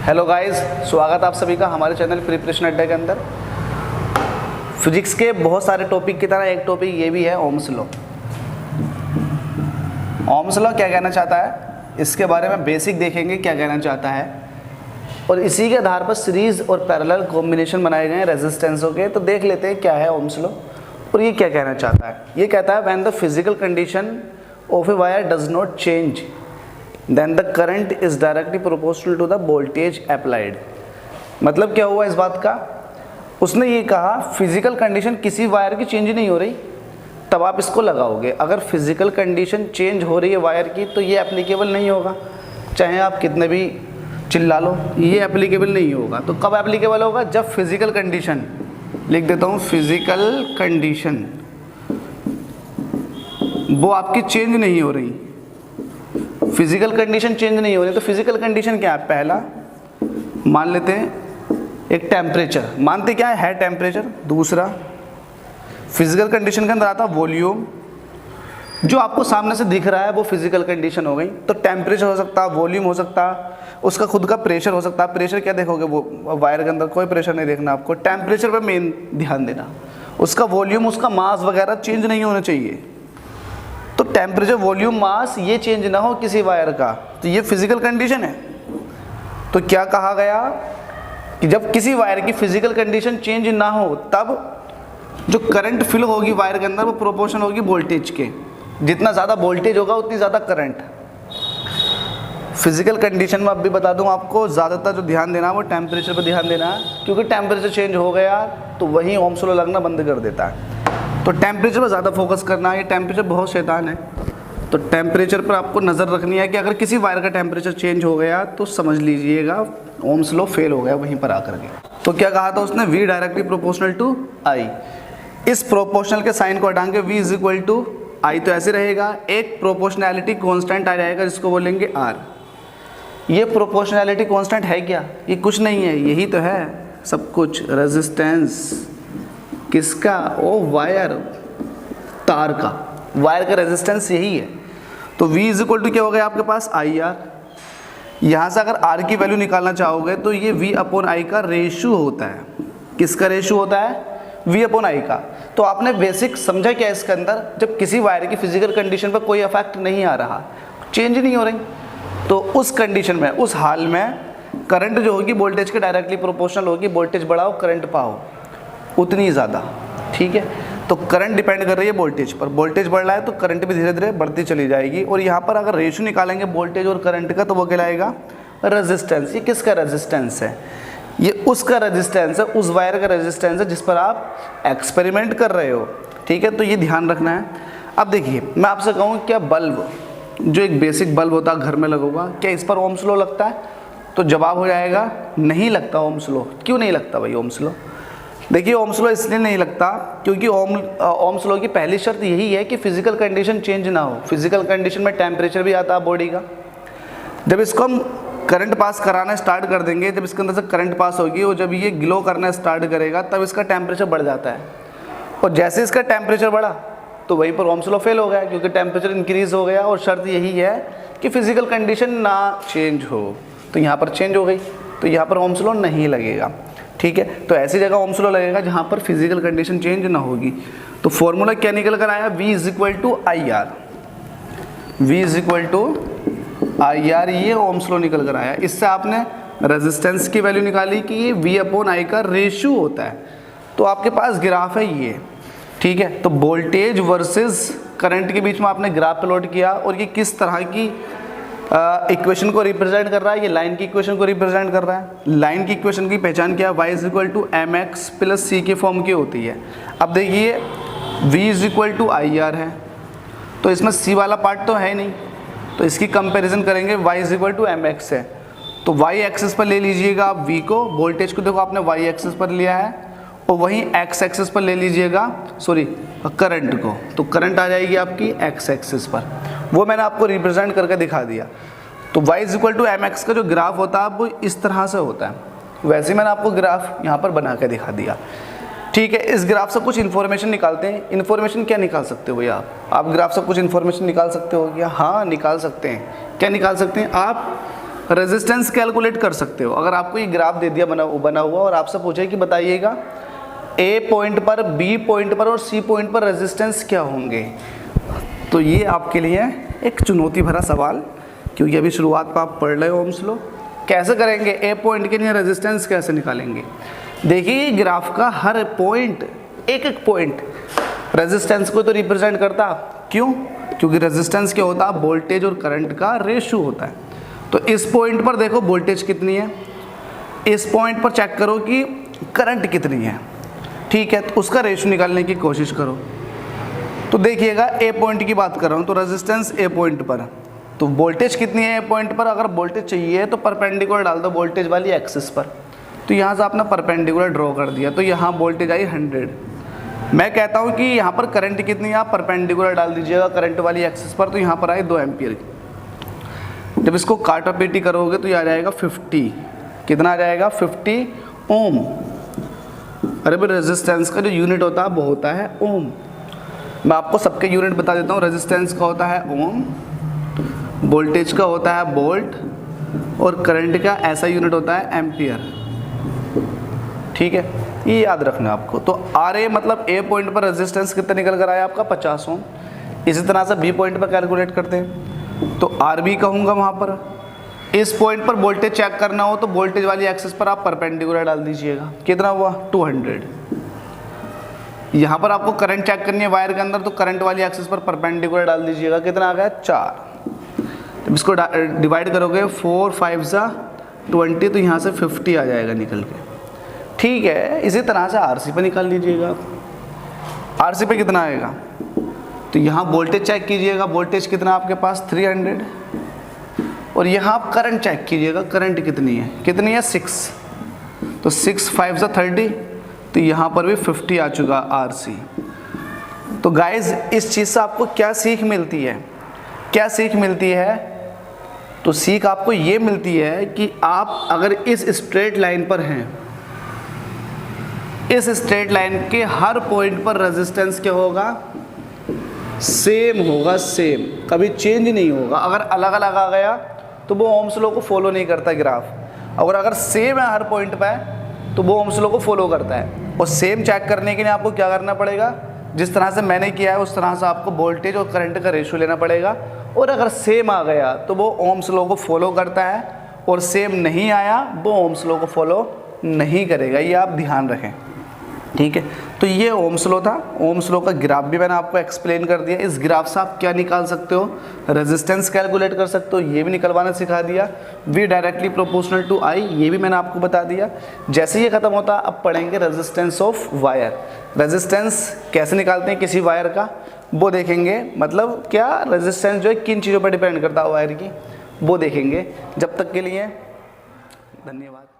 Hello guys, स्वागत आप सभी का हमारे चैनल प्रिपरेशन अड्डा के अंदर। फिजिक्स के बहुत सारे टॉपिक की तरह एक टॉपिक ये भी है ओम्स लॉ। ओम्स लॉ क्या कहना चाहता है, इसके बारे में बेसिक देखेंगे क्या कहना चाहता है, और इसी के आधार पर सीरीज और पैरेलल कॉम्बिनेशन बनाए गए हैं रेजिस्टेंसों के। तो देख लेते हैं क्या है ओम्स लॉ और ये क्या कहना चाहता है। ये कहता है when the physical condition of a wire does not change then the current is directly proportional to the voltage applied। मतलब क्या हुआ इस बात का, उसने ये कहा फिजिकल कंडीशन किसी वायर की चेंज नहीं हो रही तब आप इसको लगाओगे। अगर फिजिकल कंडीशन चेंज हो रही है वायर की तो ये एप्लीकेबल नहीं होगा, चाहे आप कितने भी चिल्ला लो, ये एप्लीकेबल नहीं होगा। तो कब एप्लीकेबल होगा, जब फिजिकल कंडीशन, लिख देता हूँ फिजिकल कंडीशन, वो आपकी चेंज नहीं हो रही। फिजिकल कंडीशन चेंज नहीं हो रही तो फिजिकल कंडीशन क्या है, पहला मान लेते हैं एक टेम्परेचर, मानते क्या है टेम्परेचर। दूसरा फिजिकल कंडीशन के अंदर आता वॉल्यूम, जो आपको सामने से दिख रहा है वो फिजिकल कंडीशन हो गई। तो टेम्परेचर हो सकता है, वॉल्यूम हो सकता है, उसका खुद का प्रेशर हो सकता है। प्रेशर क्या देखोगे, वो वायर के अंदर कोई प्रेशर नहीं देखना आपको, टेम्परेचर पर मेन ध्यान देना। उसका वॉल्यूम, उसका मास वगैरह चेंज नहीं होना चाहिए। तो टेम्परेचर, वॉल्यूम, मास ये चेंज ना हो किसी वायर का, तो ये फिजिकल कंडीशन है। तो क्या कहा गया कि जब किसी वायर की फिजिकल कंडीशन चेंज ना हो तब जो करंट फिल होगी वायर के अंदर वो प्रोपोर्शन होगी वोल्टेज के। जितना ज़्यादा वोल्टेज होगा उतनी ज़्यादा करंट। फिजिकल कंडीशन में अब भी बता दूं आपको, ज़्यादातर जो ध्यान देना है वो टेम्परेचर पर ध्यान देना है, क्योंकि टेम्परेचर चेंज हो गया तो वहीं ओम्स लॉ लगना बंद कर देता है। तो टेम्परेचर पर ज़्यादा फोकस करना है, ये टेम्परेचर बहुत शैतान है। तो टेम्परेचर पर आपको नज़र रखनी है कि अगर किसी वायर का टेम्परेचर चेंज हो गया तो समझ लीजिएगा ओम्स लॉ फेल हो गया वहीं पर आकर के। तो क्या कहा था उसने, V directly proportional to I। इस प्रोपोर्शनल के साइन को हटाएंगे, V is equal to I तो ऐसे रहेगा। एक प्रोपोर्शनैलिटी कॉन्स्टेंट आ जाएगा जिसको बोलेंगे R। ये प्रोपोर्शनैलिटी कॉन्स्टेंट है क्या, ये कुछ नहीं है, यही तो है सब कुछ। रेजिस्टेंस किसका, ओ वायर, तार का, वायर का रेजिस्टेंस यही है। तो V इज इक्वल टू क्या हो गया आपके पास, IR। यहाँ से अगर R की वैल्यू निकालना चाहोगे तो ये V अपॉन I का रेशो होता है। किसका रेशो होता है, V अपॉन I का। तो आपने बेसिक समझा क्या इसके अंदर, जब किसी वायर की फिजिकल कंडीशन पर कोई इफेक्ट नहीं आ रहा, चेंज नहीं हो रही, तो उस कंडीशन में, उस हाल में करंट जो होगी वोल्टेज के डायरेक्टली प्रोपोर्शनल होगी। वोल्टेज बढ़ाओ करंट पाओ उतनी ज़्यादा, ठीक है। तो करंट डिपेंड कर रही है वोल्टेज पर, वोल्टेज बढ़ रहा है तो करंट भी धीरे धीरे बढ़ती चली जाएगी। और यहाँ पर अगर रेशो निकालेंगे वोल्टेज और करंट का तो वो कहलाएगा रेजिस्टेंस। ये किसका रेजिस्टेंस है, ये उसका रेजिस्टेंस है, उस वायर का रेजिस्टेंस है जिस पर आप एक्सपेरिमेंट कर रहे हो, ठीक है। तो ये ध्यान रखना है। अब देखिए मैं आपसे कहूँ, क्या बल्ब, जो एक बेसिक बल्ब होता है घर में लगा हुआ, क्या इस पर ओम्स लॉ लगता है? तो जवाब हो जाएगा नहीं लगता ओम्स लॉ। क्यों नहीं लगता भाई ओम्स लॉ? देखिए ओम्स लॉ इसलिए नहीं लगता क्योंकि ओम्स लॉ की पहली शर्त यही है कि फिजिकल कंडीशन चेंज ना हो। फिजिकल कंडीशन में टेम्परेचर भी आता है बॉडी का। जब इसको हम करंट पास कराना स्टार्ट कर देंगे, जब इसके अंदर से करंट पास होगी और जब ये ग्लो करना स्टार्ट करेगा तब इसका टेम्परेचर बढ़ जाता है। और जैसे इसका टेम्परेचर बढ़ा तो वहीं पर ओम्स लॉ फेल हो गया, क्योंकि टेम्परेचर इंक्रीज हो गया और शर्त यही है कि फिजिकल कंडीशन ना चेंज हो। तो यहाँ पर चेंज हो गई तो यहाँ पर ओम्स लॉ नहीं लगेगा, ठीक है। तो ऐसी जगह ओम्स लॉ लगेगा जहाँ पर फिजिकल कंडीशन चेंज ना होगी। तो फॉर्मूला क्या निकल कर आया, V is equal to IR। V is equal to IR, ये ओम्स लॉ निकल कर आया। इससे आपने रेजिस्टेंस की वैल्यू निकाली कि ये V अपॉन I का रेशियो होता है। तो आपके पास ग्राफ है ये, ठीक है। तो वोल्टेज वर्सेस करंट के बीच में आपने ग्राफ प्लॉट किया और ये किस तरह की इक्वेशन को रिप्रेजेंट कर रहा है, ये लाइन की इक्वेशन को रिप्रेजेंट कर रहा है। लाइन की इक्वेशन की पहचान क्या है, Y is equal to mx plus c के फॉर्म की होती है। अब देखिए V is equal to IR है, तो इसमें c वाला पार्ट तो है नहीं, तो इसकी कंपैरिजन करेंगे, Y is equal to mx है। तो y एक्सिस पर ले लीजिएगा आप V को, वोल्टेज को देखो आपने y एक्सिस पर लिया है, और वहीं x एक्सिस पर ले लीजिएगा, सॉरी करंट को, तो करंट आ जाएगी आपकी x एक्सिस पर। वो मैंने आपको रिप्रेजेंट करके दिखा दिया। तो y is equal to mx का जो ग्राफ होता है वो इस तरह से होता है। वैसे मैंने आपको ग्राफ यहाँ पर बना के दिखा दिया, ठीक है। इस ग्राफ से कुछ इन्फॉर्मेशन निकालते हैं। इन्फॉर्मेशन क्या निकाल सकते हो भैया आप ग्राफ से कुछ इन्फॉर्मेशन निकाल सकते हो क्या? हाँ निकाल सकते हैं। क्या निकाल सकते हैं आप? रेजिस्टेंस कैलकुलेट कर सकते हो। अगर आपको ये ग्राफ दे दिया बना हुआ और आपसे पूछे कि बताइएगा ए पॉइंट पर, बी पॉइंट पर और सी पॉइंट पर रेजिस्टेंस क्या होंगे, तो ये आपके लिए एक चुनौती भरा सवाल, क्योंकि अभी शुरुआत पर आप पढ़ रहे हो ओम्स लॉ। कैसे करेंगे, ए पॉइंट के लिए रेजिस्टेंस कैसे निकालेंगे। देखिए ग्राफ का हर पॉइंट, एक एक पॉइंट रेजिस्टेंस को तो रिप्रेजेंट करता। क्यों? क्योंकि रेजिस्टेंस क्या होता है, वोल्टेज और करंट का रेशियो होता है। तो इस पॉइंट पर देखो वोल्टेज कितनी है, इस पॉइंट पर चेक करो कि करंट कितनी है, ठीक है, तो उसका रेशियो निकालने की कोशिश करो। तो देखिएगा ए पॉइंट की बात कर रहा हूँ, तो रेजिस्टेंस ए पॉइंट पर, तो वोल्टेज कितनी है ए पॉइंट पर। अगर वोल्टेज चाहिए तो परपेंडिकुलर डाल दो वोल्टेज वाली एक्सिस पर। तो यहाँ से आपने परपेंडिकुलर ड्रॉ कर दिया, तो यहाँ वोल्टेज आई 100। मैं कहता हूँ कि यहाँ पर करंट कितनी है, आप परपेंडिकुलर डाल दीजिएगा करंट वाली एक्सिस पर, तो यहाँ पर आए 2 एम्पियर की। जब इसको काटापीटी करोगे तो ये आ जाएगा 50। कितना आ जाएगा, 50 ओम। अरे भाई रेजिस्टेंस का जो यूनिट होता है वो होता है ओम। मैं आपको सबके यूनिट बता देता हूँ। रेजिस्टेंस का होता है ओम, वोल्टेज का होता है वोल्ट, और करंट का ऐसा यूनिट होता है एम्पियर, ठीक है, ये याद रखना आपको। तो आर ए मतलब ए पॉइंट पर रेजिस्टेंस कितना निकल कर आया आपका, 50 ओम। इसी तरह से बी पॉइंट पर कैलकुलेट करते हैं, तो आर बी कहूँगा वहाँ पर। इस पॉइंट पर वोल्टेज चेक करना हो तो वोल्टेज वाली एक्सिस पर आप परपेंडिकुलर डाल दीजिएगा। कितना हुआ, 200। यहाँ पर आपको करंट चेक करनी है वायर के अंदर, तो करंट वाली एक्सिस पर परपेंडिकुलर डाल दीजिएगा। कितना आ गया, 4। जब इसको डिवाइड करोगे 4 5 ज़ा 20, तो यहाँ से 50 आ जाएगा निकल के, ठीक है। इसी तरह से आरसी पे निकाल लीजिएगा। आरसी पे कितना आएगा, तो यहाँ वोल्टेज चेक कीजिएगा, वोल्टेज कितना आपके पास 300, और यहाँ आप करंट चेक कीजिएगा, करंट कितनी है 6। तो 6 5 ज़ा 30, तो यहाँ पर भी 50 आ चुका आरसी। तो गाइज इस चीज़ से आपको क्या सीख मिलती है, क्या सीख मिलती है, तो सीख आपको ये मिलती है कि आप अगर इस स्ट्रेट लाइन पर हैं, इस स्ट्रेट लाइन के हर पॉइंट पर रेजिस्टेंस क्या होगा, सेम होगा, सेम, कभी चेंज नहीं होगा। अगर अलग अलग आ गया तो वो ओम्स लॉ को फॉलो नहीं करता ग्राफ, और अगर सेम है हर पॉइंट पर तो वो ओम्स लॉ को फॉलो करता है। और सेम चेक करने के लिए आपको क्या करना पड़ेगा, जिस तरह से मैंने किया है उस तरह से आपको वोल्टेज और करंट का रेशियो लेना पड़ेगा। और अगर सेम आ गया तो वो ओम्स लॉ को फॉलो करता है, और सेम नहीं आया वो ओम्स लॉ को फॉलो नहीं करेगा। ये आप ध्यान रखें, ठीक है। तो ये ओम्स लॉ था। ओम्स लॉ का ग्राफ भी मैंने आपको एक्सप्लेन कर दिया। इस ग्राफ से आप क्या निकाल सकते हो, रेजिस्टेंस कैलकुलेट कर सकते हो, ये भी निकलवाना सिखा दिया। वी डायरेक्टली प्रोपोर्शनल टू आई, ये भी मैंने आपको बता दिया। जैसे ये खत्म होता अब पढ़ेंगे रेजिस्टेंस ऑफ वायर। रेजिस्टेंस कैसे निकालते हैं किसी वायर का वो देखेंगे, मतलब क्या रेजिस्टेंस जो है किन चीज़ों पर डिपेंड करता है वायर की, वो देखेंगे। जब तक के लिए धन्यवाद।